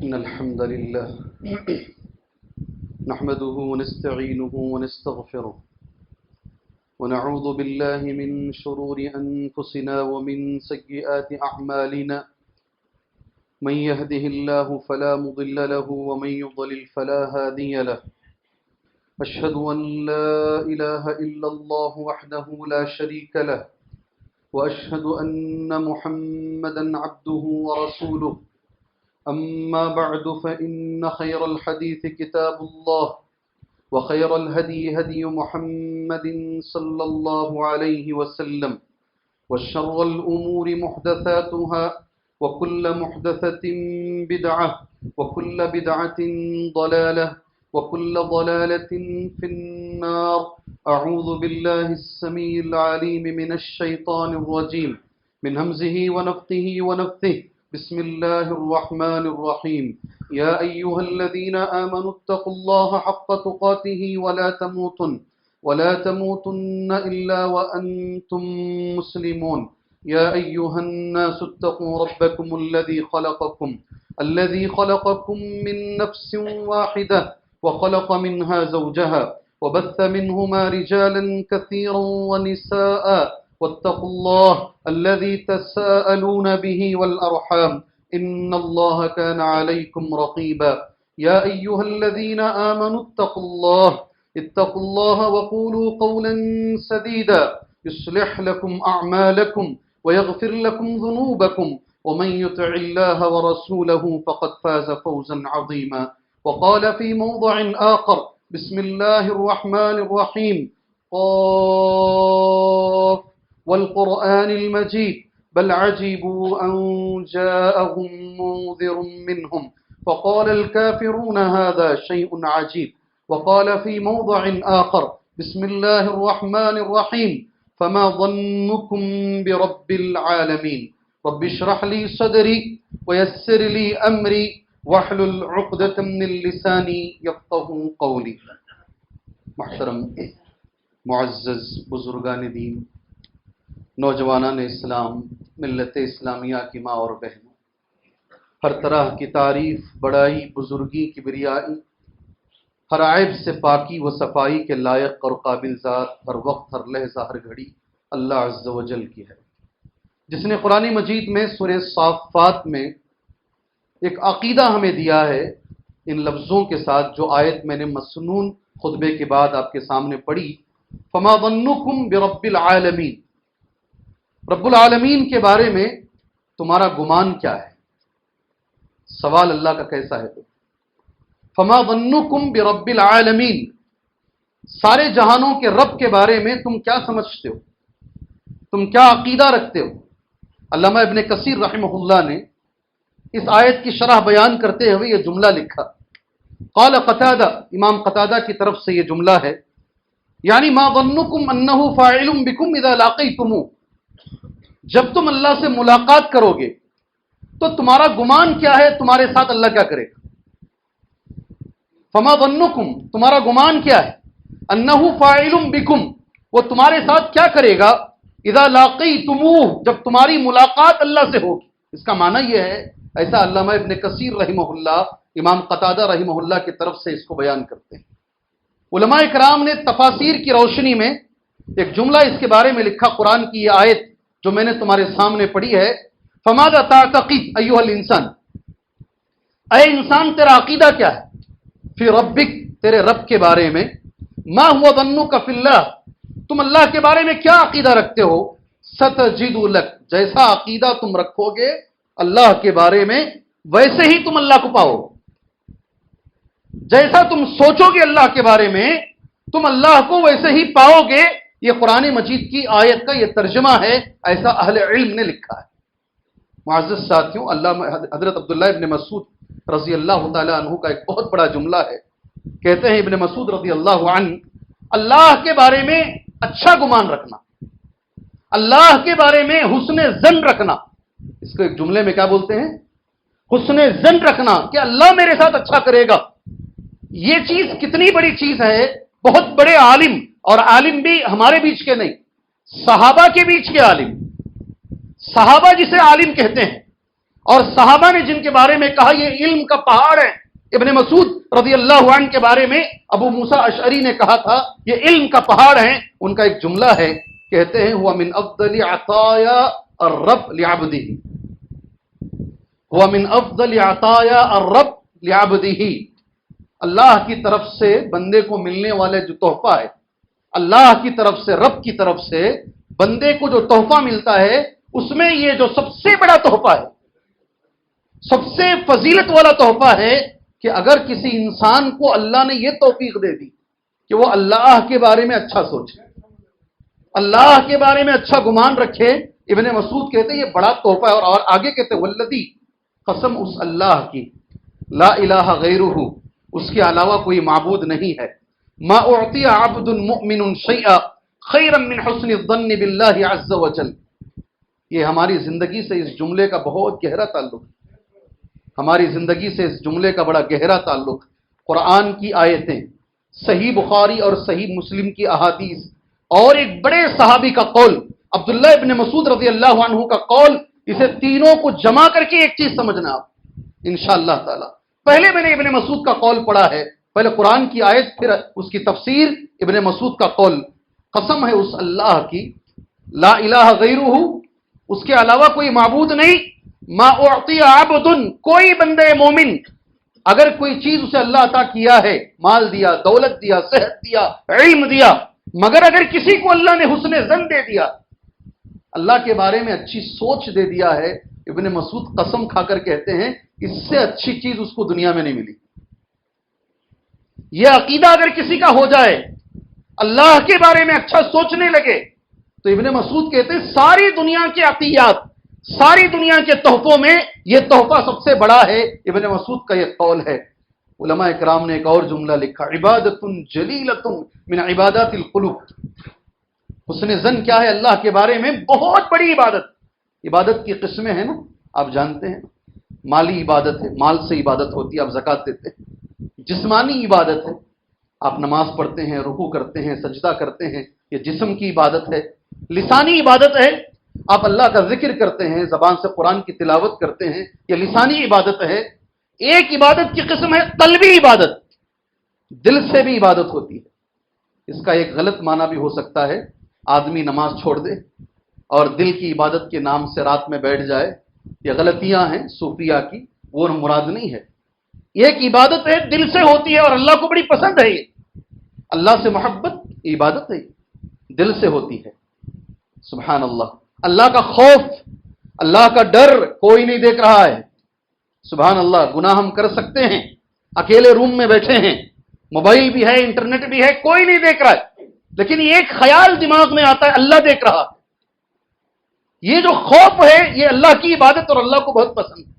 إن الحمد لله نحمده ونستعينه ونستغفره ونعوذ بالله من شرور أنفسنا ومن سيئات أعمالنا من يهده الله فلا مضل له ومن يضلل فلا هادي له أشهد أن لا إله إلا الله وحده لا شريك له وأشهد أن محمدا عبده ورسوله أما بعد فإن خير الحديث كتاب الله وخير الهدي هدي محمد صلى الله عليه وسلم وشر الأمور محدثاتها وكل محدثة بدعة وكل بدعة ضلالة وكل ضلالة في النار. أعوذ بالله السميع العليم من الشيطان الرجيم من همزه ونفخه ونفثه. بسم الله الرحمن الرحيم. يا أيها الذين آمنوا اتقوا الله حق تقاته ولا تموتن إلا وأنتم مسلمون. يا أيها الناس اتقوا ربكم الذي خلقكم من نفس واحدة وخلق منها زوجها وبث منهما رجالا كثيرا ونساء واتقوا الله الذي تساءلون به والأرحام إن الله كان عليكم رقيبا. يا أيها الذين آمنوا اتقوا الله وقولوا قولا سديدا يصلح لكم أعمالكم ويغفر لكم ذنوبكم ومن يطع الله ورسوله فقد فاز فوزا عظيما. وقال في موضع آخر بسم الله الرحمن الرحيم قاف والقرآن المجيد بل عجبوا أن جاءهم منذر منهم فقال الكافرون هذا شيء عجيب. وقال في موضع آخر بسم الله الرحمن الرحيم فما ظنكم برب العالمين رب اشرح لي صدري ويسر لي أمري واحلل عقدة من لساني يفقهوا قولي. محترم معزز بزرگان دین، نوجوانان اسلام، ملت اسلامیہ کی ماں اور بہنوں، ہر طرح کی تعریف، بڑائی، بزرگی، کبریائی، ہر عیب سے پاکی و صفائی کے لائق اور قابل ذات ہر وقت، ہر لحظہ، ہر گھڑی اللہ عز و جل کی ہے، جس نے قرآن مجید میں سورہ صافات میں ایک عقیدہ ہمیں دیا ہے ان لفظوں کے ساتھ جو آیت میں نے مسنون خطبے کے بعد آپ کے سامنے پڑھی. فما ظنکم برب العالمین، رب العالمین کے بارے میں تمہارا گمان کیا ہے؟ سوال اللہ کا کیسا ہے؟ تو فما ظنکم برب العالمین، سارے جہانوں کے رب کے بارے میں تم کیا سمجھتے ہو، تم کیا عقیدہ رکھتے ہو؟ علامہ ابن کثیر رحمہ اللہ نے اس آیت کی شرح بیان کرتے ہوئے یہ جملہ لکھا. قال قتادہ، امام قتادہ کی طرف سے یہ جملہ ہے، یعنی ما ظنکم انہ فاعل بکم اذا لاقیتموہ، جب تم اللہ سے ملاقات کرو گے تو تمہارا گمان کیا ہے تمہارے ساتھ اللہ کیا کرے گا؟ فما ظنکم، تمہارا گمان کیا ہے؟ انہ فاعل بکم، وہ تمہارے ساتھ کیا کرے گا؟ اذا لاقیتموہ، جب تمہاری ملاقات اللہ سے ہوگی. اس کا معنی یہ ہے، ایسا علامہ ابن کثیر رحمہ اللہ امام قتادہ رحمہ اللہ کی طرف سے اس کو بیان کرتے ہیں. علماء کرام نے تفاسیر کی روشنی میں ایک جملہ اس کے بارے میں لکھا. قرآن کی یہ آیت جو میں نے تمہارے سامنے پڑھی ہے، فماذا تعتقد ایھا الانسان، اے انسان تیرا عقیدہ کیا ہے؟ فی ربک، تیرے رب کے بارے میں. ما هو ظنک فی اللہ، تم اللہ کے بارے میں کیا عقیدہ رکھتے ہو؟ ستجد لک، جیسا عقیدہ تم رکھو گے اللہ کے بارے میں ویسے ہی تم اللہ کو پاؤ. جیسا تم سوچو گے اللہ کے بارے میں تم اللہ کو ویسے ہی پاؤ گے. یہ قرآن مجید کی آیت کا یہ ترجمہ ہے، ایسا اہل علم نے لکھا ہے. معزز ساتھیوں، حضرت عبداللہ ابن مسعود رضی اللہ تعالی عنہ کا ایک بہت بڑا جملہ ہے. کہتے ہیں ابن مسعود رضی اللہ عنہ، اللہ کے بارے میں اچھا گمان رکھنا، اللہ کے بارے میں حسن ظن رکھنا، اس کو ایک جملے میں کیا بولتے ہیں؟ حسن ظن رکھنا کہ اللہ میرے ساتھ اچھا کرے گا. یہ چیز کتنی بڑی چیز ہے. بہت بڑے عالم، اور عالم بھی ہمارے بیچ کے نہیں، صحابہ کے بیچ کے عالم، صحابہ جسے عالم کہتے ہیں، اور صحابہ نے جن کے بارے میں کہا یہ علم کا پہاڑ ہے، ابن مسعود رضی اللہ عنہ کے بارے میں ابو موسیٰ اشعری نے کہا تھا یہ علم کا پہاڑ ہے. ان کا ایک جملہ ہے، کہتے ہیں ہوا من افضل عطایا الرب لعبده، ہوا من افضل عطایا الرب لعبده، اللہ کی طرف سے بندے کو ملنے والے جو تحفہ ہے، اللہ کی طرف سے، رب کی طرف سے بندے کو جو تحفہ ملتا ہے، اس میں یہ جو سب سے بڑا تحفہ ہے، سب سے فضیلت والا تحفہ ہے کہ اگر کسی انسان کو اللہ نے یہ توفیق دے دی کہ وہ اللہ کے بارے میں اچھا سوچے، اللہ کے بارے میں اچھا گمان رکھے. ابن مسعود کہتے ہیں یہ بڑا تحفہ ہے. اور آگے کہتے ہیں والذی، قسم اس اللہ کی، لا الہ غیرہ، اس کے علاوہ کوئی معبود نہیں ہے، ما اعطی عبد مؤمن شیئا خیرا من حسن الظن باللہ عز وجل. یہ ہماری زندگی سے اس جملے کا بہت گہرا تعلق ہے، ہماری زندگی سے اس جملے کا بڑا گہرا تعلق. قرآن کی آیتیں، صحیح بخاری اور صحیح مسلم کی احادیث، اور ایک بڑے صحابی کا قول عبداللہ ابن مسعود رضی اللہ عنہ کا قول، اسے تینوں کو جمع کر کے ایک چیز سمجھنا آپ انشاءاللہ تعالی. پہلے میں نے ابن مسعود کا قول پڑھا ہے، پہلے قرآن کی آیت پھر اس کی تفسیر، ابن مسعود کا قول. قسم ہے اس اللہ کی، لا الہ غیرہ، اس کے علاوہ کوئی معبود نہیں، ما اعطی عبد، کوئی بندے مومن اگر کوئی چیز اسے اللہ عطا کیا ہے، مال دیا، دولت دیا، صحت دیا، علم دیا، مگر اگر کسی کو اللہ نے حسن ظن دے دیا، اللہ کے بارے میں اچھی سوچ دے دیا ہے، ابن مسعود قسم کھا کر کہتے ہیں اس سے اچھی چیز اس کو دنیا میں نہیں ملی. یہ عقیدہ اگر کسی کا ہو جائے، اللہ کے بارے میں اچھا سوچنے لگے، تو ابن مسعود کہتے ہیں ساری دنیا کے عطیات، ساری دنیا کے تحفوں میں یہ تحفہ سب سے بڑا ہے. ابن مسعود کا یہ قول ہے. علماء اکرام نے ایک اور جملہ لکھا، عبادت جلیلۃ من عبادات القلوب. حسن ظن کیا ہے اللہ کے بارے میں؟ بہت بڑی عبادت. عبادت کی قسمیں ہیں نا، آپ جانتے ہیں، مالی عبادت ہے، مال سے عبادت ہوتی ہے، آپ زکوٰۃ دیتے ہیں. جسمانی عبادت ہے، آپ نماز پڑھتے ہیں، رکوع کرتے ہیں، سجدہ کرتے ہیں، یہ جسم کی عبادت ہے. لسانی عبادت ہے، آپ اللہ کا ذکر کرتے ہیں، زبان سے قرآن کی تلاوت کرتے ہیں، یہ لسانی عبادت ہے. ایک عبادت کی قسم ہے قلبی عبادت، دل سے بھی عبادت ہوتی ہے. اس کا ایک غلط معنی بھی ہو سکتا ہے، آدمی نماز چھوڑ دے اور دل کی عبادت کے نام سے رات میں بیٹھ جائے. یہ غلطیاں ہیں صوفیہ کی، وہ مراد نہیں ہے. ایک عبادت ہے دل سے ہوتی ہے اور اللہ کو بڑی پسند ہے، یہ اللہ سے محبت عبادت ہے، دل سے ہوتی ہے. سبحان اللہ. اللہ کا خوف، اللہ کا ڈر کوئی نہیں دیکھ رہا ہے. سبحان اللہ. گناہ ہم کر سکتے ہیں، اکیلے روم میں بیٹھے ہیں، موبائل بھی ہے، انٹرنیٹ بھی ہے، کوئی نہیں دیکھ رہا ہے، لیکن ایک خیال دماغ میں آتا ہے اللہ دیکھ رہا. یہ جو خوف ہے یہ اللہ کی عبادت اور اللہ کو بہت پسند ہے.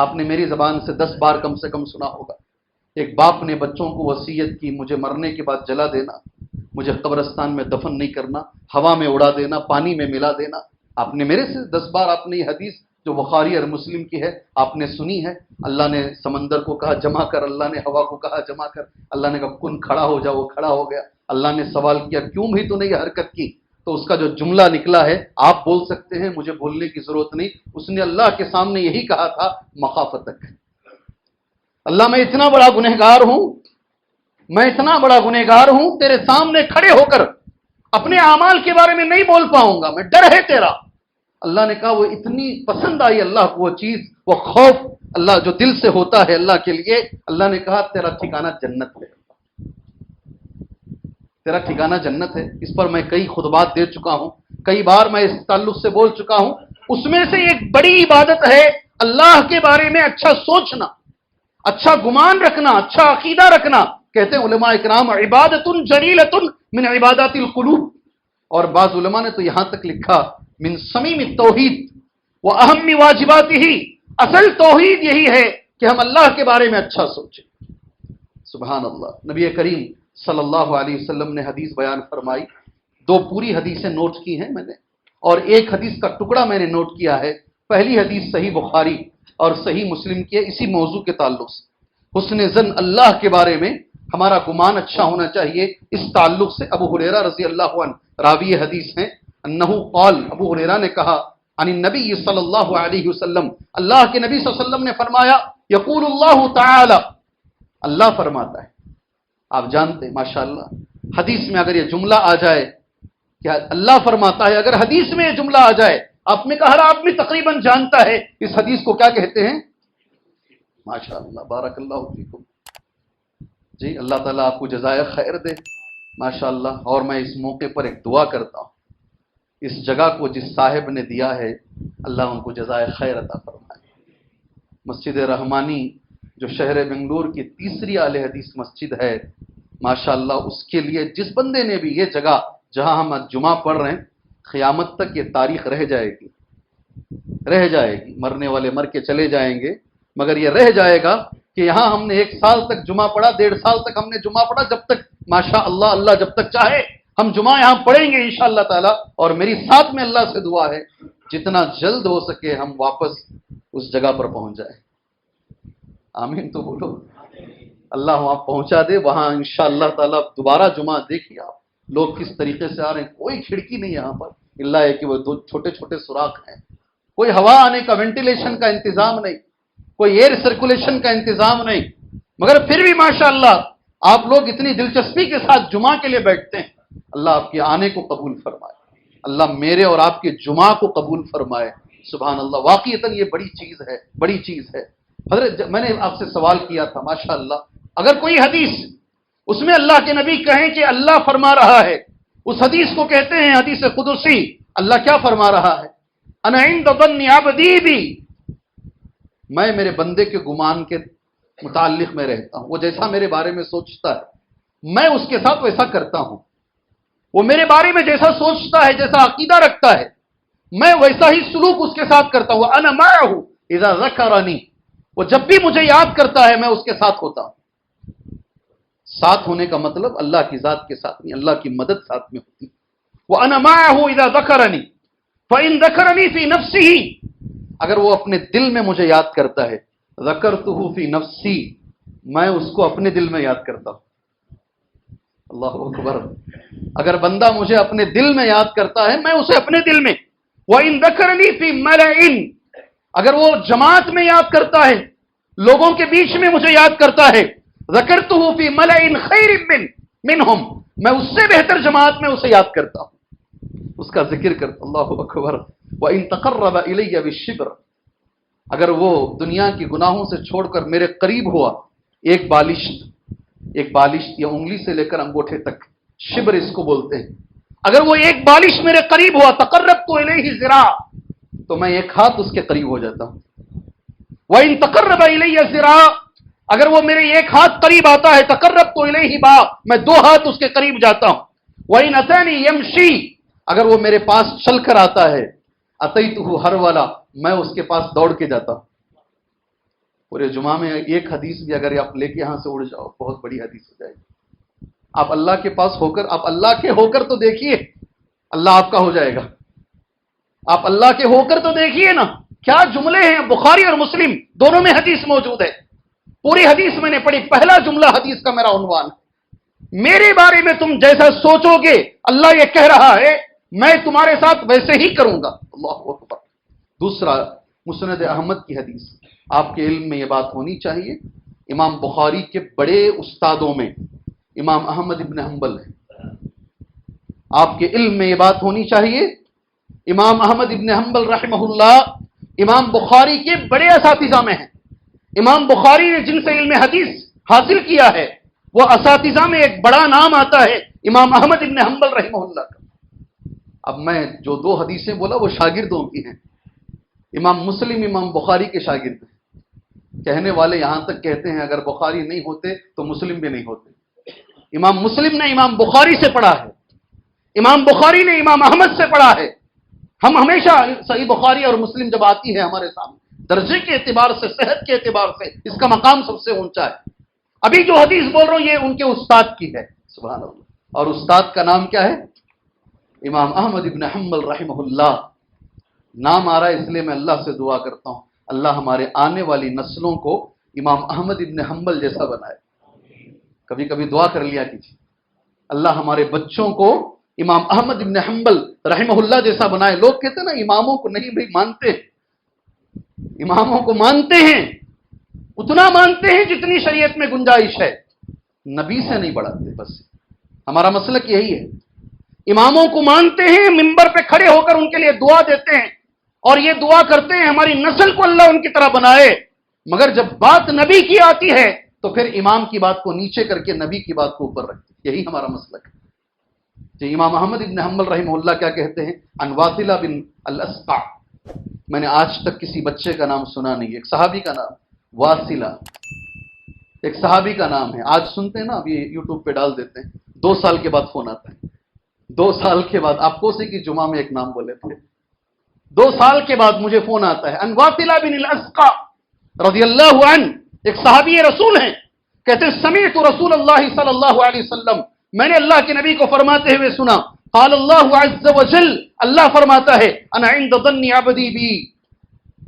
آپ نے میری زبان سے 10 بار کم سے کم سنا ہوگا، ایک باپ نے بچوں کو وصیت کی مجھے مرنے کے بعد جلا دینا، مجھے قبرستان میں دفن نہیں کرنا، ہوا میں اڑا دینا، پانی میں ملا دینا. آپ نے میرے سے 10 بار آپ نے یہ حدیث جو بخاری اور مسلم کی ہے آپ نے سنی ہے. اللہ نے سمندر کو کہا جمع کر، اللہ نے ہوا کو کہا جمع کر، اللہ نے کہا کن کھڑا ہو جا، وہ کھڑا ہو گیا. اللہ نے سوال کیا کیوں بھی تو نے یہ حرکت کی؟ تو اس کا جو جملہ نکلا ہے، آپ بول سکتے ہیں، مجھے بولنے کی ضرورت نہیں، اس نے اللہ کے سامنے یہی کہا تھا مخافتک. اللہ میں اتنا بڑا گنہگار ہوں، میں اتنا بڑا گنہگار ہوں، تیرے سامنے کھڑے ہو کر اپنے اعمال کے بارے میں نہیں بول پاؤں گا، میں ڈر ہے تیرا. اللہ نے کہا وہ اتنی پسند آئی اللہ کو وہ چیز، وہ خوف اللہ جو دل سے ہوتا ہے اللہ کے لیے. اللہ نے کہا تیرا ٹھکانہ جنت ہے، تیرا ٹھکانہ جنت ہے. اس پر میں کئی خطبات دے چکا ہوں، کئی بار میں اس تعلق سے بول چکا ہوں. اس میں سے ایک بڑی عبادت ہے اللہ کے بارے میں اچھا سوچنا، اچھا گمان رکھنا، اچھا عقیدہ رکھنا. کہتے ہیں علماء اکرام عبادت جلیلۃ من عبادات القلوب. اور بعض علماء نے تو یہاں تک لکھا من صمیم التوحید و اہم واجباتہ، اصل توحید یہی ہے کہ ہم اللہ کے بارے میں اچھا سوچیں. سبحان اللہ. نبی کریم صلی اللہ علیہ وسلم نے حدیث بیان فرمائی. 2 پوری حدیثیں نوٹ کی ہیں میں نے، اور ایک حدیث کا ٹکڑا میں نے نوٹ کیا ہے. پہلی حدیث صحیح بخاری اور صحیح مسلم کی ہے، اسی موضوع کے تعلق سے. حسن ظن اللہ کے بارے میں ہمارا گمان اچھا ہونا چاہیے. اس تعلق سے ابو ہریرہ رضی اللہ عنہ راوی حدیث ہیں، انہو قال، ابو ہریرہ نے کہا عن النبی صلی اللہ علیہ وسلم، اللہ کے نبی صلی اللہ علیہ وسلم نے فرمایا، یقول اللہ تعالی، اللہ فرماتا ہے، آپ جانتے ہیں ماشاءاللہ حدیث میں اگر یہ جملہ آ جائے کہ اللہ فرماتا ہے، اگر حدیث میں یہ جملہ آ جائے، آپ میں کا ہر آدمی تقریباً جانتا ہے اس حدیث کو کیا کہتے ہیں؟ ماشاءاللہ بارک اللہ فیکم، جی اللہ تعالیٰ آپ کو جزائے خیر دے ماشاءاللہ۔ اور میں اس موقع پر ایک دعا کرتا ہوں، اس جگہ کو جس صاحب نے دیا ہے اللہ ان کو جزائے خیر عطا فرمائے۔ مسجد رحمانی جو شہر بنگلور کی تیسری اہل حدیث مسجد ہے ماشاءاللہ، اس کے لیے جس بندے نے بھی یہ جگہ جہاں ہم جمعہ پڑھ رہے ہیں، قیامت تک یہ تاریخ رہ جائے گی، رہ جائے گی، مرنے والے مر کے چلے جائیں گے مگر یہ رہ جائے گا کہ یہاں ہم نے 1 سال تک جمعہ پڑھا، 1.5 سال تک ہم نے جمعہ پڑھا، جب تک ماشاءاللہ اللہ جب تک چاہے ہم جمعہ یہاں پڑھیں گے انشاءاللہ تعالی۔ اور میری ساتھ میں اللہ سے دعا ہے جتنا جلد ہو سکے ہم واپس اس جگہ پر پہنچ جائیں، آمین تو بولو، اللہ وہاں پہنچا دے، وہاں انشاءاللہ تعالی دوبارہ جمعہ دیکھیے آپ لوگ کس طریقے سے آ رہے ہیں، کوئی کھڑکی نہیں یہاں پر، اللہ ہے کہ وہ 2 چھوٹے چھوٹے سوراخ ہیں، کوئی ہوا آنے کا وینٹیلیشن کا انتظام نہیں، کوئی ایئر سرکولیشن کا انتظام نہیں، مگر پھر بھی ماشاءاللہ آپ لوگ اتنی دلچسپی کے ساتھ جمعہ کے لیے بیٹھتے ہیں۔ اللہ آپ کے آنے کو قبول فرمائے، اللہ میرے اور آپ کے جمعہ کو قبول فرمائے، سبحان اللہ، واقعتاً یہ بڑی چیز ہے، بڑی چیز ہے۔ حضرت میں نے آپ سے سوال کیا تھا ماشاءاللہ، اگر کوئی حدیث اس میں اللہ کے نبی کہیں کہ اللہ فرما رہا ہے، اس حدیث کو کہتے ہیں حدیث قدسی، اللہ کیا فرما رہا ہے؟ انا عند ظن عبدی بی، میں میرے بندے کے گمان کے متعلق میں رہتا ہوں، وہ جیسا میرے بارے میں سوچتا ہے میں اس کے ساتھ ویسا کرتا ہوں، وہ میرے بارے میں جیسا سوچتا ہے، جیسا عقیدہ رکھتا ہے میں ویسا ہی سلوک اس کے ساتھ کرتا ہوں۔ انا معہ اذا ذکرنی، وہ جب بھی مجھے یاد کرتا ہے میں اس کے ساتھ ہوتا ہوں۔ ساتھ ہونے کا مطلب اللہ کی ذات کے ساتھ نہیں، اللہ کی مدد ساتھ میں ہوتی۔ وَأَنَا مَعَهُ إِذَا ذَكَرَنِي فَإِن ذَكَرَنِي فِي نَفْسِهِ، اگر وہ اپنے دل میں مجھے یاد کرتا ہے، ذَكَرْتُهُ فِي نَفْسِي، میں اس کو اپنے دل میں یاد کرتا ہوں۔ اللہ اکبر، اگر بندہ مجھے اپنے دل میں یاد کرتا ہے میں اسے اپنے دل میں، وَإِن ذَكَرَنِي فِي مَلَئٍ، اگر وہ جماعت میں یاد کرتا ہے، لوگوں کے بیچ میں مجھے یاد کرتا ہے، ذَكَرْتُهُ فِي مَلَئٍ خَيْرٍ مِّنْهُمْ، میں اس سے بہتر جماعت میں اسے یاد کرتا ہوں، اس کا ذکر کرتا۔ اللہ اکبر، وَإِن تَقَرَّبَ إِلَيَّ بِالشِّبْرِ، اگر وہ دنیا کی گناہوں سے چھوڑ کر میرے قریب ہوا، ایک بالشت یا انگلی سے لے کر انگوٹھے تک، شبر اس کو بولتے ہیں، اگر وہ ایک بالش میرے قریب ہوا، تقربت الیہ ذراع، تو میں ایک ہاتھ اس کے قریب ہو جاتا ہوں۔ وَإِن تَقَرَّبَ إِلَيَّ ذراع، اگر وہ میرے ایک ہاتھ قریب آتا ہے، تقربت الیہ باع، میں 2 ہاتھ اس کے قریب جاتا ہوں۔ وَإِنْ أَتَانِي يَمْشِي، اگر وہ میرے پاس چل کر آتا ہے، أَتَيْتُهُ هَرْوَلًا، میں اس کے پاس دوڑ کے جاتا ہوں۔ پورے جمعہ میں ایک حدیث بھی اگر آپ لے کے یہاں سے اڑ جاؤ بہت بڑی حدیث ہو جائے گی۔ آپ اللہ کے پاس ہو کر، آپ اللہ کے ہو کر تو دیکھیے، اللہ آپ کا ہو جائے گا۔ آپ اللہ کے ہو کر تو دیکھیے نا، کیا جملے ہیں، بخاری اور مسلم دونوں میں حدیث موجود ہے، پوری حدیث میں نے پڑھی، پہلا جملہ حدیث کا میرا عنوان، میرے بارے میں تم جیسا سوچو گے اللہ یہ کہہ رہا ہے میں تمہارے ساتھ ویسے ہی کروں گا۔ اللہ اکبر۔ دوسرا مسند احمد کی حدیث، آپ کے علم میں یہ بات ہونی چاہیے، امام بخاری کے بڑے استادوں میں امام احمد ابن حنبل ہے، آپ کے علم میں یہ بات ہونی چاہیے، امام احمد ابن حنبل رحمہ اللہ امام بخاری کے بڑے اساتذہ میں ہیں۔ امام بخاری نے جن سے علم حدیث حاصل کیا ہے وہ اساتذہ میں ایک بڑا نام آتا ہے امام احمد ابن حنبل رحمہ اللہ کا۔ اب میں جو 2 حدیثیں بولا وہ شاگردوں کی ہیں، امام مسلم امام بخاری کے شاگرد ہیں۔ کہنے والے یہاں تک کہتے ہیں اگر بخاری نہیں ہوتے تو مسلم بھی نہیں ہوتے۔ امام مسلم نے امام بخاری سے پڑھا ہے، امام بخاری نے امام احمد سے پڑھا ہے۔ ہم ہمیشہ صحیح بخاری اور مسلم جب آتی ہے ہمارے سامنے، درجے کے اعتبار سے، صحت کے اعتبار سے اس کا مقام سب سے اونچا ہے۔ ابھی جو حدیث بول رہا ہوں یہ ان کے استاد کی ہے، سبحان اللہ، اور استاد کا نام کیا ہے؟ امام احمد ابن حنبل رحمہ اللہ۔ نام آ رہا ہے اس لیے میں اللہ سے دعا کرتا ہوں اللہ ہمارے آنے والی نسلوں کو امام احمد ابن حنبل جیسا بنائے۔ کبھی کبھی دعا کر لیا کیجیے، اللہ ہمارے بچوں کو امام احمد ابن حنبل رحمہ اللہ جیسا بنائے. لوگ کہتے ہیں نا اماموں کو نہیں بھائی مانتے ہیں، اماموں کو مانتے ہیں، اتنا مانتے ہیں جتنی شریعت میں گنجائش ہے، نبی سے نہیں بڑھاتے. بس ہمارا مسلک یہی ہے، اماموں کو مانتے ہیں، منبر پہ کھڑے ہو کر ان کے لیے دعا دیتے ہیں اور یہ دعا کرتے ہیں ہماری نسل کو اللہ ان کی طرح بنائے، مگر جب بات نبی کی آتی ہے تو پھر امام کی بات کو نیچے کر کے نبی کی بات کو اوپر رکھتے. یہی ہمارا مسلک ہے. جی امام احمد ابن حنبل رحمہ اللہ کیا کہتے ہیں؟ عن واصلہ بن الاسقع، میں نے آج تک کسی بچے کا نام سنا نہیں، ایک صحابی کا نام واصلہ، ایک صحابی کا نام ہے. آج سنتے ہیں نا، اب یہ یوٹیوب پہ ڈال دیتے ہیں، 2 سال کے بعد فون آتا ہے، 2 سال کے بعد. آپ کو سے کی جمعہ میں ایک نام بولے تھے، 2 سال کے بعد مجھے فون آتا ہے. عن واصلہ بن الاسقع رضی اللہ عنہ، ایک صحابی رسول ہیں، کہتے ہیں سمعت رسول اللہ صلی اللہ علیہ وسلم، میں نے اللہ کے نبی کو فرماتے ہوئے سنا. قال اللہ عز وجل، اللہ فرماتا ہے انا عند ظن عبدی بی،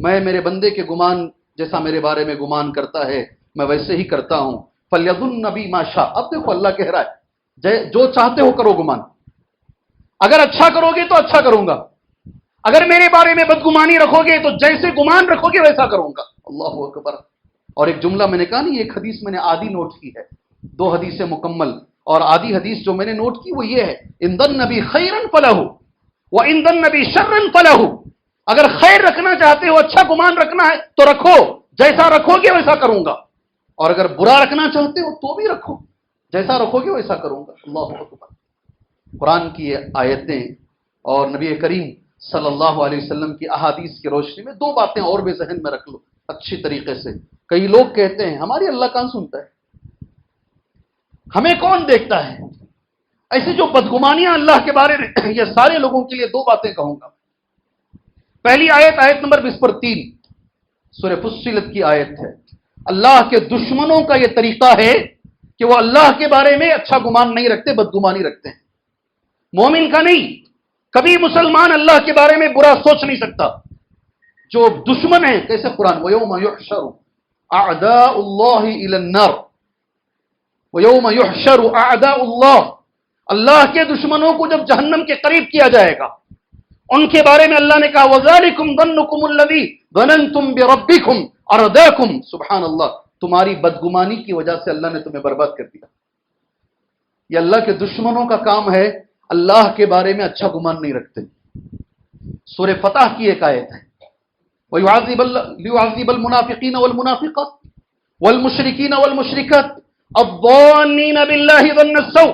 میں میرے بندے کے گمان جیسا میرے بارے میں گمان کرتا ہے میں ویسے ہی کرتا ہوں. فلیظن بی ما شاء، اب دیکھو اللہ کہہ رہا ہے جو چاہتے ہو کرو گمان، اگر اچھا کرو گے تو اچھا کروں گا، اگر میرے بارے میں بدگمانی رکھو گے تو جیسے گمان رکھو گے ویسا کروں گا. اللہ اکبر. اور ایک جملہ میں نے کہا نہیں، ایک حدیث میں نے آدھی نوٹ کی ہے، 2 حدیثیں مکمل، اور آدھی حدیث جو میں نے نوٹ کی وہ یہ ہے، ان النبی خیرا فلہ وان النبی شرا فلہ. اگر خیر رکھنا چاہتے ہو، اچھا گمان رکھنا ہے تو رکھو، جیسا رکھو گے ویسا کروں گا، اور اگر برا رکھنا چاہتے ہو تو بھی رکھو، جیسا رکھو گے ویسا کروں گا. اللہ اکبر. قرآن کی آیتیں اور نبی کریم صلی اللہ علیہ وسلم کی احادیث کی روشنی میں 2 باتیں اور بھی ذہن میں رکھ لو اچھی طریقے سے. کئی لوگ کہتے ہیں ہماری اللہ کہاں سنتا ہے، ہمیں کون دیکھتا ہے. ایسی جو بدگمانیاں اللہ کے بارے میں، یہ سارے لوگوں کے لیے 2 باتیں کہوں گا. پہلی آیت نمبر 23 سورہ فصلت کی آیت ہے. اللہ کے دشمنوں کا یہ طریقہ ہے کہ وہ اللہ کے بارے میں اچھا گمان نہیں رکھتے، بدگمانی رکھتے ہیں. مومن کا نہیں، کبھی مسلمان اللہ کے بارے میں برا سوچ نہیں سکتا. جو دشمن ہیں، کیسے قرآن وَيَوْمَ يُحْشَرُ أَعْدَاءُ اللَّهِ إِلَى النَّارِ، وَيَوْمَ يُحْشَرُ أَعْدَاءُ اللَّهِ، اللہ کے دشمنوں کو جب جہنم کے قریب کیا جائے گا، ان کے بارے میں اللہ نے کہا وَذَلِكُمْ ظَنُّكُمُ الَّذِي ظَنَنْتُمْ بِرَبِّكُمْ أَرْدَاكُمْ. سبحان اللہ، تمہاری بدگمانی کی وجہ سے اللہ نے تمہیں برباد کر دیا. یہ اللہ کے دشمنوں کا کام ہے، اللہ کے بارے میں اچھا گمان نہیں رکھتے. سورہ فتح کی ایک آیت ہے لِيُعَذِّبَ الْمُنَافِقِينَ وَالْمُنَافِقَاتِ وَالْمُشْرِكِينَ وَالْمُشْرِكَاتِ الظَّانِّينَ بِاللَّهِ ظَنَّ السَّوْءِ.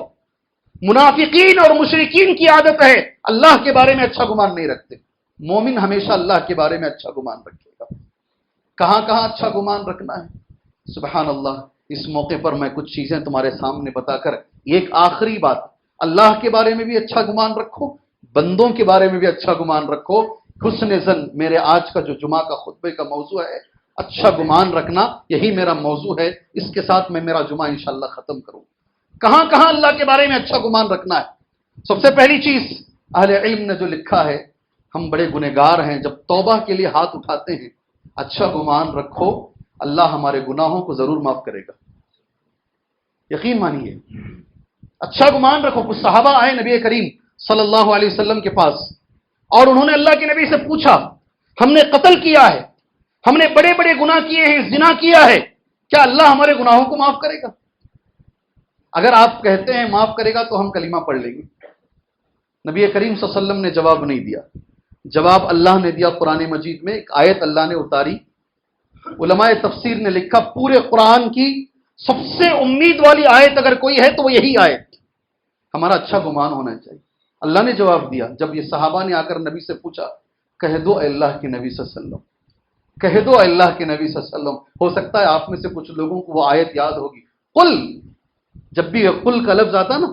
منافقین اور مشرکین کی عادت ہے اللہ کے بارے میں اچھا گمان نہیں رکھتے. مومن ہمیشہ اللہ کے بارے میں اچھا گمان رکھے گا. کہاں کہاں اچھا گمان رکھنا ہے؟ سبحان اللہ. اس موقع پر میں کچھ چیزیں تمہارے سامنے بتا کر ایک آخری بات، اللہ کے بارے میں بھی اچھا گمان رکھو، بندوں کے بارے میں بھی اچھا گمان رکھو. حسن ظن میرے آج کا جو جمعہ کا خطبے کا موضوع ہے، اچھا گمان رکھنا، یہی میرا موضوع ہے. اس کے ساتھ میں میرا جمعہ انشاءاللہ ختم کروں. کہاں کہاں اللہ کے بارے میں اچھا گمان رکھنا ہے؟ سب سے پہلی چیز اہل علم نے جو لکھا ہے، ہم بڑے گنہگار ہیں، جب توبہ کے لیے ہاتھ اٹھاتے ہیں اچھا گمان رکھو، اللہ ہمارے گناہوں کو ضرور معاف کرے گا. یقین مانیے، اچھا گمان رکھو. کچھ صحابہ آئے نبی کریم صلی اللہ علیہ وسلم کے پاس اور انہوں نے اللہ کے نبی سے پوچھا، ہم نے قتل کیا ہے، ہم نے بڑے بڑے گناہ کیے ہیں، زنا کیا ہے، کیا اللہ ہمارے گناہوں کو معاف کرے گا؟ اگر آپ کہتے ہیں معاف کرے گا تو ہم کلمہ پڑھ لیں گے. نبی کریم صلی اللہ علیہ وسلم نے جواب نہیں دیا. جواب اللہ نے دیا قرآن مجید میں. ایک آیت اللہ نے اتاری، علماء تفسیر نے لکھا پورے قرآن کی سب سے امید والی آیت اگر کوئی ہے تو وہ یہی آیت. ہمارا اچھا گمان ہونا چاہیے. اللہ نے جواب دیا. جب یہ صحابہ نے آ کر نبی سے پوچھا، کہہ دو اے اللہ کے نبی صلی اللہ علیہ وسلم، کہہ دو اے اللہ کے نبی صلی اللہ علیہ وسلم. ہو سکتا ہے آپ میں سے کچھ لوگوں کو وہ آیت یاد ہوگی. قل، جب بھی قل کا لفظ آتا نا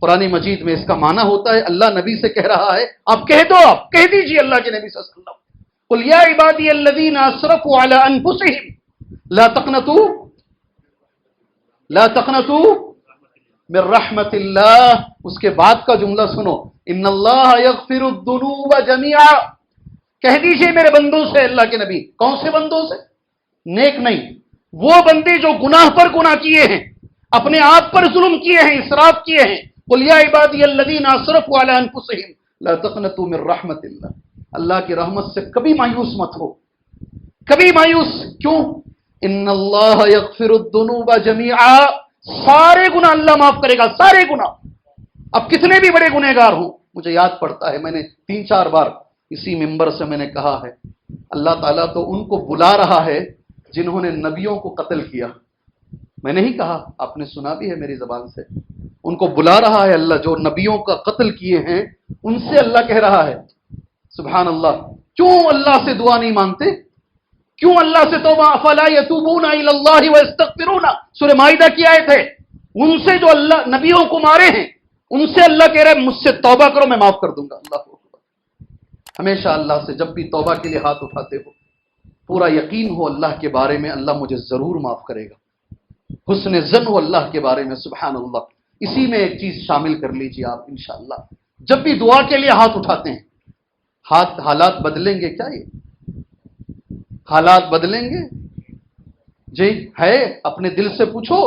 قرآن مجید میں، اس کا معنی ہوتا ہے اللہ نبی سے کہہ رہا ہے، آپ کہہ دو، آپ کہہ دیجئے اللہ کے نبی صلی اللہ علیہ وسلم، قل یا عبادی الذین اسرفوا علی انفسہم لا تقنطوا من رحمت اللہ. اس کے بعد کا جملہ سنو، ان اللہ یغفر الذنوب جميعا. کہہ دیجئے میرے بندوں سے، اللہ کے نبی. کون سے بندوں سے؟ نیک نہیں، وہ بندے جو گناہ پر گناہ کیے ہیں، اپنے آپ پر ظلم کیے ہیں، اسراف کیے ہیں، قل یا عبادی الذین اسرفوا علی انفسہم لا تقنطوا من رحمت اللہ، اللہ کی رحمت سے کبھی مایوس مت ہو، کبھی مایوس کیوں؟ ان اللہ یغفر الذنوب جميعا، سارے گناہ اللہ معاف کرے گا، سارے گناہ، اب کتنے بھی بڑے گنہگار ہوں۔ مجھے یاد پڑتا ہے میں نے 3-4 بار اسی ممبر سے میں نے کہا ہے، اللہ تعالیٰ تو ان کو بلا رہا ہے جنہوں نے نبیوں کو قتل کیا۔ میں نے ہی کہا، آپ نے سنا بھی ہے میری زبان سے، ان کو بلا رہا ہے اللہ، جو نبیوں کا قتل کیے ہیں ان سے اللہ کہہ رہا ہے۔ سبحان اللہ، کیوں اللہ سے دعا نہیں مانگتے؟ کیوں اللہ سے توبہ؟ افلا یتوبون الی اللہ ویستغفرون، سورہ مائدہ کی آیت ہے۔ ان سے جو اللہ نبیوں کو مارے ہیں ان سے اللہ کہہ رہا ہے مجھ سے توبہ کرو میں معاف کر دوں گا۔ اللہ اکبر، ہمیشہ اللہ سے جب بھی توبہ کے لیے ہاتھ اٹھاتے ہو پورا یقین ہو اللہ کے بارے میں اللہ مجھے ضرور معاف کرے گا، حسن ظن ہو اللہ کے بارے میں۔ سبحان اللہ، اسی میں ایک چیز شامل کر لیجیے آپ انشاءاللہ، جب بھی دعا کے لیے ہاتھ اٹھاتے ہیں حالات بدلیں گے کیا؟ یہ حالات بدلیں گے؟ جی ہے، اپنے دل سے پوچھو۔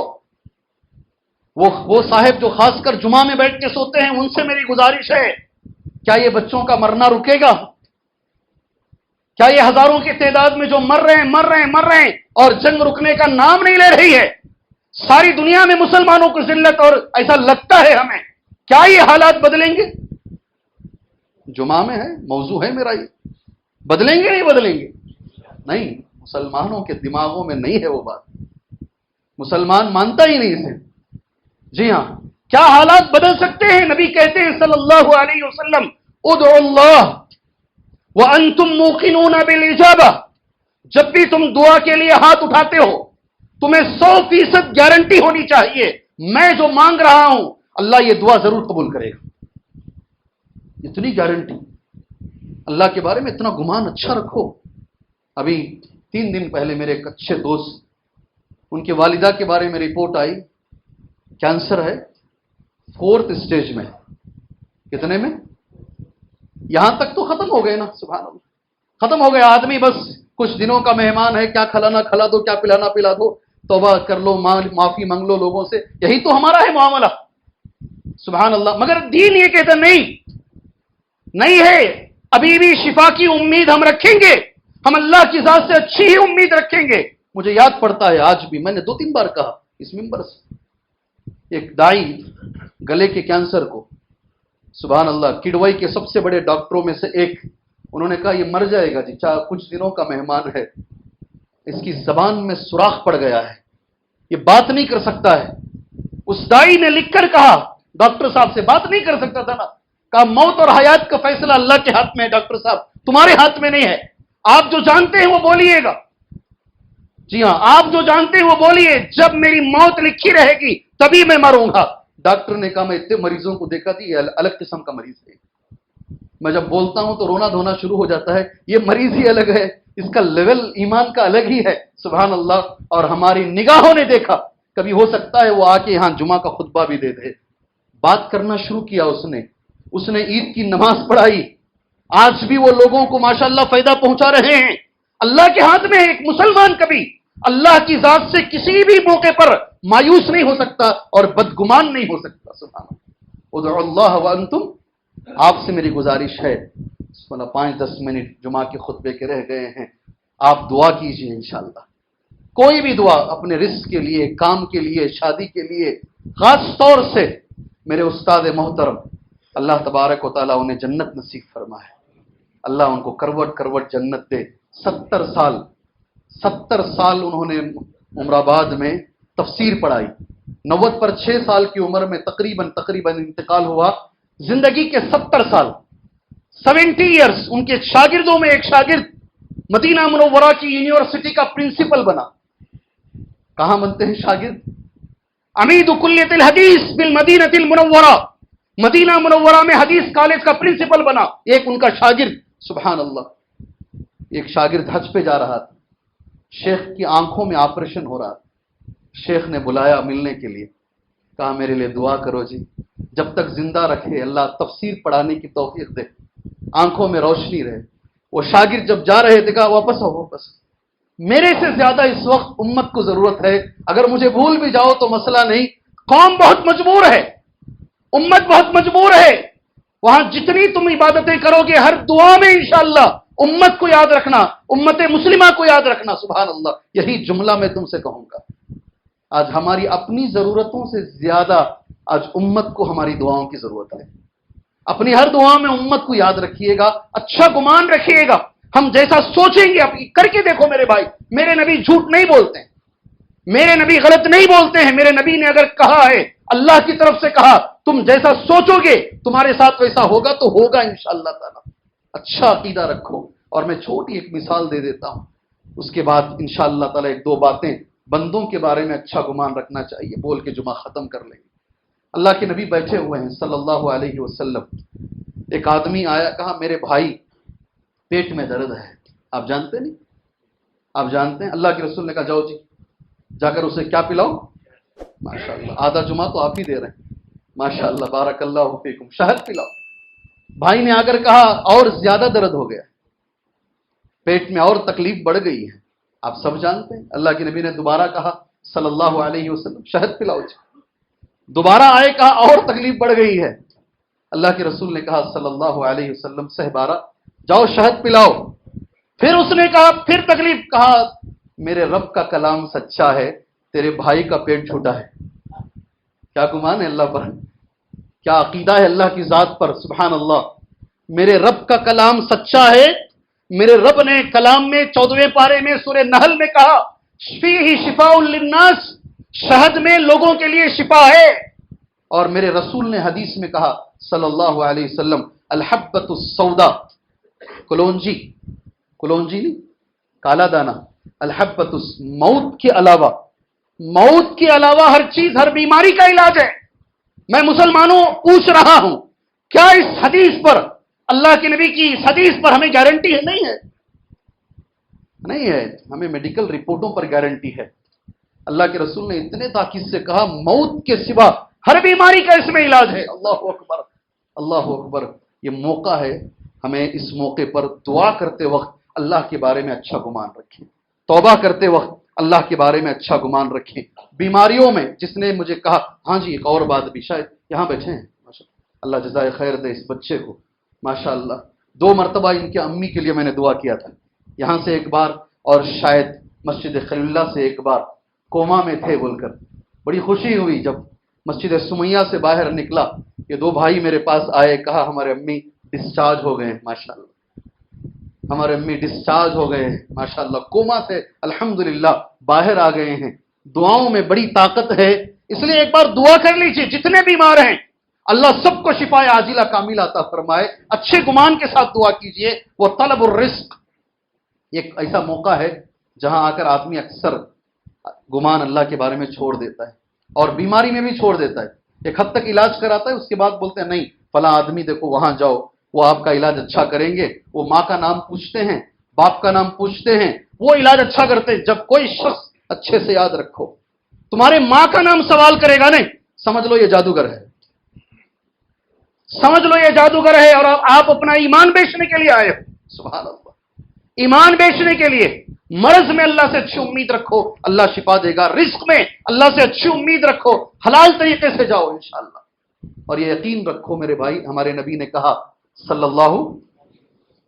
وہ صاحب جو خاص کر جمعہ میں بیٹھ کے سوتے ہیں ان سے میری گزارش ہے، کیا یہ بچوں کا مرنا رکے گا؟ کیا یہ ہزاروں کی تعداد میں جو مر رہے ہیں اور جنگ رکنے کا نام نہیں لے رہی ہے، ساری دنیا میں مسلمانوں کو ذلت، اور ایسا لگتا ہے ہمیں، کیا یہ حالات بدلیں گے؟ جمعہ میں ہے، موضوع ہے میرا، یہ بدلیں گے نہیں بدلیں گے؟ نہیں، مسلمانوں کے دماغوں میں نہیں ہے وہ بات، مسلمان مانتا ہی نہیں اسے۔ جی ہاں، کیا حالات بدل سکتے ہیں؟ نبی کہتے ہیں صلی اللہ علیہ وسلم، ادعوا اللہ وانتم موقنون بالاجابہ، جب بھی تم دعا کے لیے ہاتھ اٹھاتے ہو تمہیں 100% گارنٹی ہونی چاہیے میں جو مانگ رہا ہوں اللہ یہ دعا ضرور قبول کرے گا۔ اتنی گارنٹی اللہ کے بارے میں، اتنا گمان اچھا رکھو۔ ابھی 3 دن پہلے میرے ایک اچھے دوست، ان کی والدہ کے بارے میں رپورٹ آئی، کینسر ہے، 4th اسٹیج میں۔ کتنے میں؟ یہاں تک تو ختم ہو گئے نا، سبحان اللہ، ختم ہو گیا۔ آدمی بس کچھ دنوں کا مہمان ہے، کیا کھلانا کھلا دو، کیا پلانا پلا دو، توبہ کر لو، معافی مانگ لو لوگوں سے، یہی تو ہمارا ہے معاملہ۔ سبحان اللہ، مگر دین یہ کہتا نہیں ہے، ابھی بھی شفا کی امید ہم رکھیں گے، ہم اللہ کی ذات سے اچھی ہی امید رکھیں گے۔ مجھے یاد پڑتا ہے آج بھی، میں نے 2-3 بار کہا اس ممبر سے، ایک دائی گلے کے کینسر کو، سبحان اللہ، کڈوئی کے سب سے بڑے ڈاکٹروں میں سے ایک، انہوں نے کہا یہ مر جائے گا جی، چاہے کچھ دنوں کا مہمان ہے، اس کی زبان میں سوراخ پڑ گیا ہے، یہ بات نہیں کر سکتا ہے۔ اس دائی نے لکھ کر کہا، ڈاکٹر صاحب سے بات نہیں کر سکتا تھا نا، کہا موت اور حیات کا فیصلہ اللہ کے ہاتھ میں ہے ڈاکٹر صاحب، تمہارے ہاتھ میں نہیں ہے، آپ جو جانتے ہیں وہ بولیے گا۔ جی ہاں، آپ جو جانتے ہیں وہ بولیے، جب میری موت لکھی رہے گی تبھی میں مروں گا۔ ڈاکٹر نے کہا میں اتنے مریضوں کو دیکھا تھی، یہ الگ قسم کا مریض ہے، میں جب بولتا ہوں تو رونا دھونا شروع ہو جاتا ہے، یہ مریض ہی الگ ہے، اس کا لیول ایمان کا الگ ہی ہے، سبحان اللہ۔ اور ہماری نگاہوں نے دیکھا، کبھی ہو سکتا ہے وہ آ کے یہاں جمعہ کا خطبہ بھی دے دے۔ بات کرنا شروع کیا اس نے عید کی نماز پڑھائی، آج بھی وہ لوگوں کو ماشاءاللہ فائدہ پہنچا رہے ہیں۔ اللہ کے ہاتھ میں ایک مسلمان کبھی اللہ کی ذات سے کسی بھی موقع پر مایوس نہیں ہو سکتا اور بدگمان نہیں ہو سکتا، سبحان اللہ۔ ادعوا اللہ وانتم، آپ سے میری گزارش ہے، 5-10 منٹ جمعہ کے خطبے کے رہ گئے ہیں، آپ دعا کیجئے انشاءاللہ، کوئی بھی دعا، اپنے رزق کے لیے، کام کے لیے، شادی کے لیے، خاص طور سے میرے استاد محترم، اللہ تبارک و تعالیٰ انہیں جنت نصیب فرمائے، اللہ ان کو کروٹ کروٹ جنت دے۔ 70 سال انہوں نے عمر آباد میں تفسیر پڑھائی، 90 پر 6 سال کی عمر میں تقریباً انتقال ہوا۔ زندگی کے 70 سال، 70 ایئرز، ان کے شاگردوں میں ایک شاگرد مدینہ منورہ کی یونیورسٹی کا پرنسپل بنا۔ کہاں بنتے ہیں شاگرد؟ عمید کلیت الحدیث بالمدینہ المنورہ، مدینہ منورہ میں حدیث کالج کا پرنسپل بنا ایک ان کا شاگرد، سبحان اللہ۔ ایک شاگرد حج پہ جا رہا تھا، شیخ کی آنکھوں میں آپریشن ہو رہا تھا، شیخ نے بلایا ملنے کے لیے، کہا میرے لیے دعا کرو جی، جب تک زندہ رکھے اللہ تفسیر پڑھانے کی توفیق دے، آنکھوں میں روشنی رہے۔ وہ شاگرد جب جا رہے تھے کہا واپس آؤ، میرے سے زیادہ اس وقت امت کو ضرورت ہے، اگر مجھے بھول بھی جاؤ تو مسئلہ نہیں، قوم بہت مجبور ہے، امت بہت مجبور ہے، وہاں جتنی تم عبادتیں کرو گے ہر دعا میں انشاءاللہ امت کو یاد رکھنا، امت مسلمہ کو یاد رکھنا. سبحان اللہ، یہی جملہ میں تم سے کہوں گا. آج ہماری اپنی ضرورتوں سے زیادہ آج امت کو ہماری دعاؤں کی ضرورت ہے. اپنی ہر دعا میں امت کو یاد رکھیے گا، اچھا گمان رکھیے گا. ہم جیسا سوچیں گے کر کے دیکھو میرے بھائی، میرے نبی جھوٹ نہیں بولتے ہیں، میرے نبی غلط نہیں بولتے ہیں. میرے نبی نے اگر کہا ہے، اللہ کی طرف سے کہا، تم جیسا سوچو گے تمہارے ساتھ ویسا ہوگا تو ہوگا انشاءاللہ تعالی. اچھا عقیدہ رکھو. اور میں چھوٹی ایک مثال دے دیتا ہوں، اس کے بعد انشاءاللہ تعالی ایک دو باتیں بندوں کے بارے میں اچھا گمان رکھنا چاہیے بول کے جمعہ ختم کر لیں گے. اللہ کے نبی بیٹھے ہوئے ہیں صلی اللہ علیہ وسلم. ایک آدمی آیا، کہا میرے بھائی پیٹ میں درد ہے. آپ جانتے نہیں؟ آپ جانتے ہیں؟ اللہ کے رسول نے کہا جاؤ جی، جا کر اسے کیا پلاؤ؟ ماشاءاللہ، آدھا جمعہ تو آپ ہی دے رہے ہیں. ماشاءاللہ، بارک اللہ فیکم، شہد پلاؤ. بھائی نے آ کر کہا اور زیادہ درد ہو گیا، پیٹ میں اور تکلیف بڑھ گئی ہے. آپ سب جانتے ہیں. اللہ کے نبی نے دوبارہ کہا صلی اللہ علیہ وسلم شہد پلاؤ جی. دوبارہ آئے، کہا اور تکلیف بڑھ گئی ہے. اللہ کے رسول نے کہا صلی اللہ علیہ وسلم سہ بارہ جاؤ شہد پلاؤ. پھر اس نے کہا پھر تکلیف، کہا میرے رب کا کلام سچا ہے، تیرے بھائی کا پیٹ چھوٹا ہے. کیا گمان ہے اللہ پر، کیا عقیدہ ہے اللہ کی ذات پر. سبحان اللہ. میرے رب کا کلام سچا ہے. میرے رب نے کلام میں 14ویں پارے میں سورہ نحل میں کہا فیہ شفاء للناس، شہد میں لوگوں کے لیے شفا ہے. اور میرے رسول نے حدیث میں کہا صلی اللہ علیہ وسلم الحبۃ السوداء، کلونجی نہیں، کالا دانہ، الحبۃ، موت کے علاوہ ہر چیز، ہر بیماری کا علاج ہے. میں مسلمانوں پوچھ رہا ہوں، کیا اس حدیث پر، اللہ کے نبی کی اس حدیث پر ہمیں گارنٹی ہے؟ نہیں ہے. ہمیں میڈیکل رپورٹوں پر گارنٹی ہے. اللہ کے رسول نے اتنے تاکید سے کہا موت کے سوا ہر بیماری کا اس میں علاج ہے. اللہ اکبر، اللہ اکبر. یہ موقع ہے، ہمیں اس موقع پر دعا کرتے وقت اللہ کے بارے میں اچھا گمان رکھیں، توبہ کرتے وقت اللہ کے بارے میں اچھا گمان رکھیں. بیماریوں میں جس نے مجھے کہا، ہاں جی ایک اور بات بھی، شاید یہاں بیٹھے ہیں، اللہ جزائے خیر دے اس بچے کو، ماشاءاللہ 2 مرتبہ ان کے امی کے لیے میں نے دعا کیا تھا، یہاں سے ایک بار اور شاید مسجد خلیل اللہ سے ایک بار. کوما میں تھے بول کر بڑی خوشی ہوئی جب مسجد سمیہ سے باہر نکلا. یہ 2 بھائی میرے پاس آئے، کہا ہمارے امی ڈسچارج ہو گئے ہیں، ماشاءاللہ ہمارے امی ڈسچارج ہو گئے ہیں، ماشاءاللہ کوما سے الحمدللہ باہر آ گئے ہیں. دعاؤں میں بڑی طاقت ہے، اس لیے ایک بار دعا کر لیجئے. جتنے بیمار ہیں اللہ سب کو شفا عاجلہ کاملہ عطا فرمائے. اچھے گمان کے ساتھ دعا کیجئے. وہ طلب الرزق ایک ایسا موقع ہے جہاں آ کر آدمی اکثر گمان اللہ کے بارے میں چھوڑ دیتا ہے، اور بیماری میں بھی چھوڑ دیتا ہے. ایک حد تک علاج کراتا ہے، اس کے بعد بولتے ہیں نہیں فلاں آدمی دیکھو وہاں جاؤ، وہ آپ کا علاج اچھا کریں گے. وہ ماں کا نام پوچھتے ہیں، باپ کا نام پوچھتے ہیں، وہ علاج اچھا کرتے ہیں. جب کوئی شخص، اچھے سے یاد رکھو، تمہارے ماں کا نام سوال کرے گا نہیں، سمجھ لو یہ جادوگر ہے، سمجھ لو یہ جادوگر ہے، اور آپ اپنا ایمان بیچنے کے لیے آئے ہو. سبحان اللہ. ایمان بیچنے کے لیے. مرض میں اللہ سے اچھی امید رکھو، اللہ شفا دے گا. رزق میں اللہ سے اچھی امید رکھو، حلال طریقے سے جاؤ انشاءاللہ. اور یہ یقین رکھو میرے بھائی، ہمارے نبی نے کہا صلی اللہ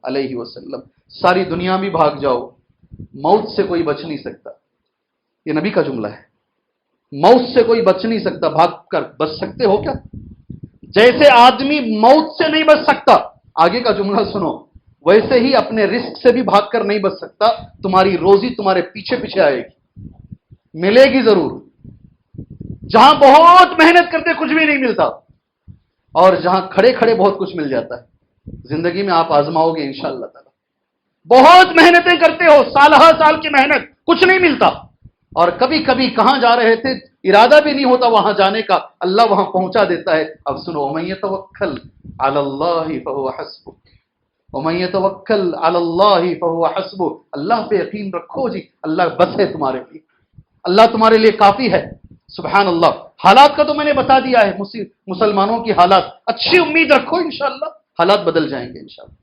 علیہ وسلم ساری دنیا بھی بھاگ جاؤ، موت سے کوئی بچ نہیں سکتا. یہ نبی کا جملہ ہے. موت سے کوئی بچ نہیں سکتا. بھاگ کر بچ سکتے ہو کیا؟ جیسے آدمی موت سے نہیں بچ سکتا، آگے کا جملہ سنو، ویسے ہی اپنے رزق سے بھی بھاگ کر نہیں بچ سکتا. تمہاری روزی تمہارے پیچھے پیچھے آئے گی، ملے گی ضرور. جہاں بہت محنت کرتے کچھ بھی نہیں ملتا، اور جہاں کھڑے کھڑے بہت کچھ مل جاتا ہے. زندگی میں آپ آزماؤ گے انشاءاللہ تعالی. بہت محنتیں کرتے ہو، سالہ سال کی محنت، کچھ نہیں ملتا. اور کبھی کبھی کہاں جا رہے تھے ارادہ بھی نہیں ہوتا وہاں جانے کا، اللہ وہاں پہنچا دیتا ہے. اب سنو، وَمَن يَتَوَكَّلْ عَلَى اللَّهِ فَهُوَ حَسْبُهُ، وَمَن يَتَوَكَّلْ عَلَى اللَّهِ فَهُوَ حَسْبُهُ. اللہ پہ یقین رکھو جی، اللہ بس ہے تمہارے لیے، اللہ تمہارے لیے کافی ہے. سبحان اللہ. حالات کا تو میں نے بتا دیا ہے، مسلمانوں کی حالات. اچھی امید رکھو، انشاءاللہ حالات بدل جائیں گے انشاءاللہ.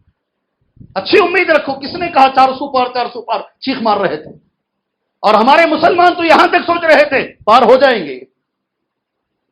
اچھی امید رکھو. کس نے کہا 400 پار چیخ مار رہے تھے، اور ہمارے مسلمان تو یہاں تک سوچ رہے تھے پار ہو جائیں گے.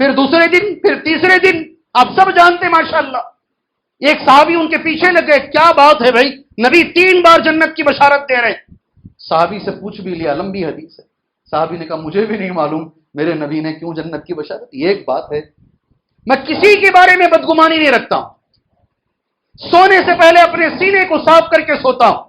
پھر دوسرے دن، پھر تیسرے دن، آپ سب جانتے ہیں ماشاءاللہ۔ ایک صحابی ان کے پیچھے لگ گئے، کیا بات ہے بھائی، نبی 3 بار جنت کی بشارت دے رہے ہیں۔ صحابی سے پوچھ بھی لیا، لمبی حدیث ہے۔ صحابی نے کہا مجھے بھی نہیں معلوم میرے نبی نے کیوں جنت کی بشارت، یہ ایک بات ہے، میں کسی کے بارے میں بدگمانی نہیں رکھتا ہوں، سونے سے پہلے اپنے سینے کو صاف کر کے سوتا ہوں،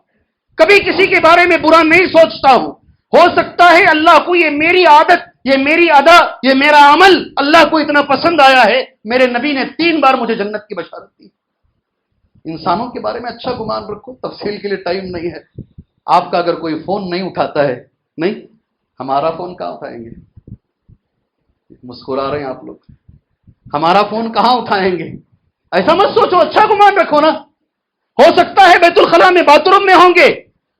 کبھی کسی کے بارے میں برا نہیں سوچتا ہوں۔ ہو سکتا ہے اللہ کو یہ میری عادت، یہ میری ادا، یہ میرا عمل اللہ کو اتنا پسند آیا ہے، میرے نبی نے 3 بار مجھے جنت کی بشارت دی۔ انسانوں کے بارے میں اچھا گمان رکھو، تفصیل کے لیے ٹائم نہیں ہے۔ آپ کا اگر کوئی فون نہیں اٹھاتا ہے، نہیں، ہمارا فون کہاں اٹھائیں گے؟ مسکرا رہے ہیں آپ لوگ، ہمارا فون کہاں اٹھائیں گے؟ ایسا مت سوچو، اچھا گمان رکھو نا۔ ہو سکتا ہے بیت الخلاء میں باتھ روم میں ہوں گے،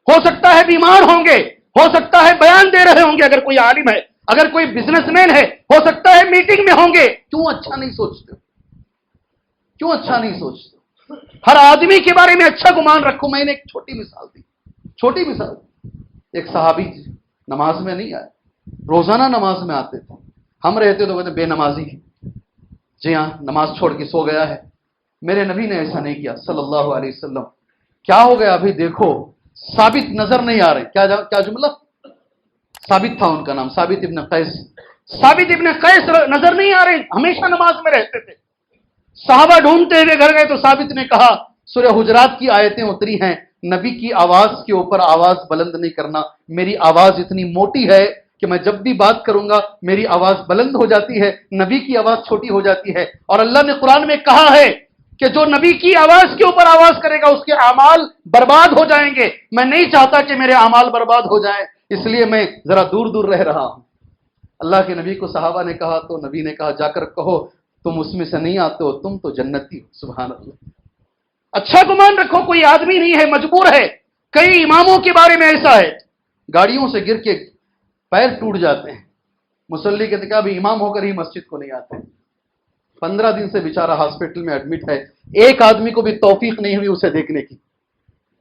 ہو سکتا ہے بیمار ہوں گے، ہو سکتا ہے بیان دے رہے ہوں گے، اگر کوئی عالم ہے، اگر کوئی بزنس مین ہے، ہو سکتا ہے میٹنگ میں ہوں گے۔ کیوں اچھا نہیں سوچتے؟ کیوں اچھا نہیں سوچتے؟ ہر آدمی کے بارے میں اچھا گمان رکھو۔ میں نے ایک چھوٹی مثال دی، چھوٹی مثال۔ ایک صحابی نماز میں نہیں آئے، روزانہ نماز میں آتے تھے، ہم رہتے تو کہتے بے نمازی، جی ہاں نماز چھوڑ کے سو گیا ہے۔ میرے نبی نے ایسا نہیں کیا صلی اللہ علیہ وسلم۔ کیا ہو گیا ابھی دیکھو، ثابت نظر نہیں آ رہے، کیا جملہ؟ ثابت تھا ان کا نام، ثابت ابن قیس۔ ثابت ابن قیس نظر نہیں آ رہے، ہمیشہ نماز میں رہتے تھے۔ صحابہ ڈھونڈتے ہوئے گھر گئے تو ثابت نے کہا سورہ حجرات کی آیتیں اتری ہیں، نبی کی آواز کے اوپر آواز بلند نہیں کرنا، میری آواز اتنی موٹی ہے کہ میں جب بھی بات کروں گا میری آواز بلند ہو جاتی ہے، نبی کی آواز چھوٹی ہو جاتی ہے۔ اور اللہ نے قرآن میں کہا ہے کہ جو نبی کی آواز کے اوپر آواز کرے گا اس کے اعمال برباد ہو جائیں گے۔ میں نہیں چاہتا کہ میرے اعمال برباد ہو جائیں، اس لیے میں ذرا دور دور رہ رہا ہوں۔ اللہ کے نبی کو صحابہ نے کہا تو نبی نے کہا جا کر کہو تم اس میں سے نہیں آتے ہو، تم تو جنتی ہو۔ سبحان اللہ۔ اچھا گمان رکھو، کوئی آدمی نہیں ہے، مجبور ہے۔ کئی اماموں کے بارے میں ایسا ہے، گاڑیوں سے گر کے پیر ٹوٹ جاتے ہیں، مصلی کہتے کہ ابھی امام ہو کر ہی مسجد کو نہیں آتے، 15 دن سے بیچارہ ہاسپٹل میں ایڈمٹ ہے، ایک آدمی کو بھی توفیق نہیں ہوئی اسے دیکھنے کی۔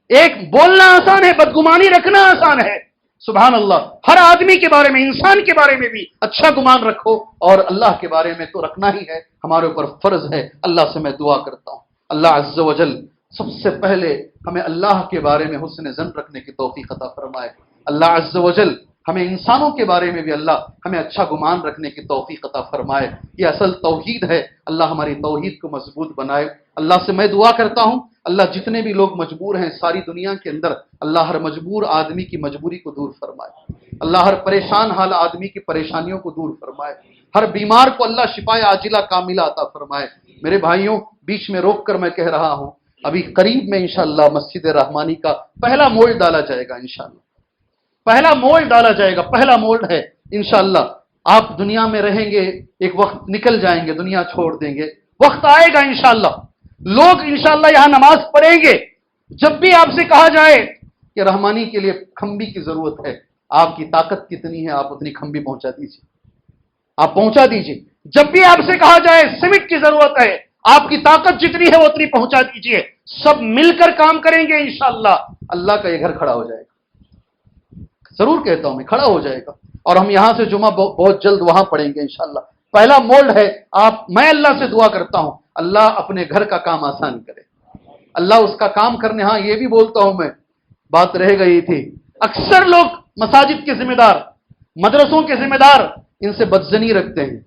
ایک بولنا آسان ہے، بدگمانی رکھنا آسان ہے۔ سبحان اللہ۔ ہر آدمی کے بارے میں، انسان کے بارے میں بھی اچھا گمان رکھو، اور اللہ کے بارے میں تو رکھنا ہی ہے، ہمارے اوپر فرض ہے۔ اللہ سے میں دعا کرتا ہوں اللہ عز و جل سب سے پہلے ہمیں اللہ کے بارے میں حسن ظن رکھنے کی توفیق عطا فرمائے۔ اللہ عز و جل ہمیں انسانوں کے بارے میں بھی اللہ ہمیں اچھا گمان رکھنے کی توفیق عطا فرمائے۔ یہ اصل توحید ہے، اللہ ہماری توحید کو مضبوط بنائے۔ اللہ سے میں دعا کرتا ہوں اللہ جتنے بھی لوگ مجبور ہیں ساری دنیا کے اندر، اللہ ہر مجبور آدمی کی مجبوری کو دور فرمائے، اللہ ہر پریشان حال آدمی کی پریشانیوں کو دور فرمائے، ہر بیمار کو اللہ شفائے عاجلہ کاملہ عطا فرمائے۔ میرے بھائیوں، بیچ میں روک کر میں کہہ رہا ہوں، ابھی قریب میں انشاءاللہ مسجد رحمانی کا پہلا مولڈ ڈالا جائے گا، انشاءاللہ پہلا مولڈ ڈالا جائے گا، پہلا مولڈ ہے انشاءاللہ۔ آپ دنیا میں رہیں گے، ایک وقت نکل جائیں گے، دنیا چھوڑ دیں گے، وقت آئے گا انشاءاللہ لوگ انشاءاللہ یہاں نماز پڑھیں گے۔ جب بھی آپ سے کہا جائے کہ رحمانی کے لیے کھمبی کی ضرورت ہے، آپ کی طاقت کتنی ہے، آپ اتنی کھمبی پہنچا دیجیے، آپ پہنچا دیجیے۔ جب بھی آپ سے کہا جائے سیمنٹ کی ضرورت ہے، آپ کی طاقت جتنی ہے وہ اتنی پہنچا دیجیے۔ سب مل کر کام کریں گے انشاءاللہ، اللہ کا یہ گھر کھڑا ہو جائے گا، ضرور کہتا ہوں میں، کھڑا ہو جائے گا۔ اور ہم یہاں سے جمعہ بہت جلد وہاں پڑھیں گے انشاءاللہ۔ پہلا مولڈ ہے، میں اللہ سے دعا کرتا ہوں اللہ اپنے گھر کا کام آسان کرے، اللہ اس کا کام کرنے۔ ہاں یہ بھی بولتا ہوں میں، بات رہ گئی تھی، اکثر لوگ مساجد کے ذمہ دار، مدرسوں کے ذمہ دار ان سے بدظنی رکھتے ہیں۔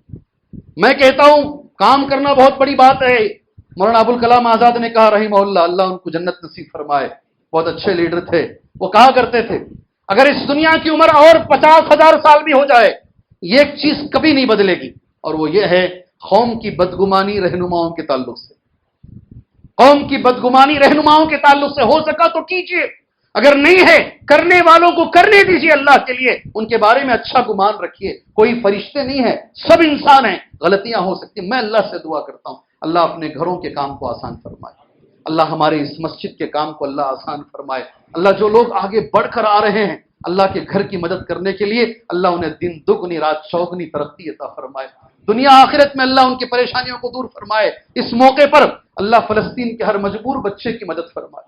میں کہتا ہوں کام کرنا بہت بڑی بات ہے۔ مولانا ابوالکلام آزاد نے کہا رحمہ اللہ، اللہ ان کو جنت نصیب فرمائے، بہت اچھے لیڈر تھے، وہ کہا کرتے تھے اگر اس دنیا کی عمر اور 50,000 سال بھی ہو جائے یہ ایک چیز کبھی نہیں بدلے گی، اور وہ یہ ہے قوم کی بدگمانی رہنماؤں کے تعلق سے۔ قوم کی بدگمانی رہنماؤں کے تعلق سے ہو سکا تو کیجئے، اگر نہیں ہے کرنے والوں کو کرنے دیجئے، اللہ کے لیے ان کے بارے میں اچھا گمان رکھیے۔ کوئی فرشتے نہیں ہے، سب انسان ہیں، غلطیاں ہو سکتی ہیں۔ میں اللہ سے دعا کرتا ہوں اللہ اپنے گھروں کے کام کو آسان فرمائے، اللہ ہمارے اس مسجد کے کام کو اللہ آسان فرمائے۔ اللہ جو لوگ آگے بڑھ کر آ رہے ہیں اللہ کے گھر کی مدد کرنے کے لیے، اللہ انہیں دن دگنی رات چوگنی ترقی عطا فرمائے، دنیا آخرت میں اللہ ان کی پریشانیوں کو دور فرمائے۔ اس موقع پر اللہ فلسطین کے ہر مجبور بچے کی مدد فرمائے،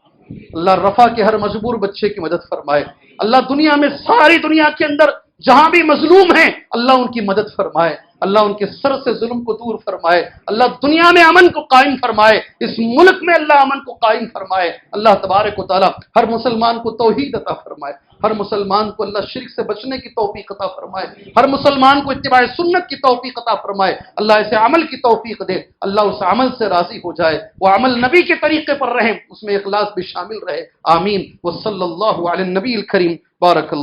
اللہ رفح کے ہر مجبور بچے کی مدد فرمائے، اللہ دنیا میں ساری دنیا کے اندر جہاں بھی مظلوم ہیں اللہ ان کی مدد فرمائے، اللہ ان کے سر سے ظلم کو دور فرمائے، اللہ دنیا میں امن کو قائم فرمائے، اس ملک میں اللہ امن کو قائم فرمائے، اللہ تبارک و تعالی ہر مسلمان کو توحید عطا فرمائے، ہر مسلمان کو اللہ شرک سے بچنے کی توفیق عطا فرمائے، ہر مسلمان کو اتباع سنت کی توفیق عطا فرمائے، اللہ اسے عمل کی توفیق دے، اللہ اس عمل سے راضی ہو جائے، وہ عمل نبی کے طریقے پر رہے، اس میں اخلاص بھی شامل رہے، آمین وصلی اللہ علی النبی الکریم۔ بارك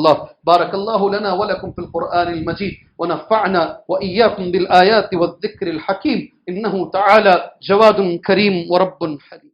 الله لنا ولكم في القرآن المجيد، ونفعنا وإياكم بالآيات والذكر الحكيم، إنه تعالى جواد كريم ورب حليم۔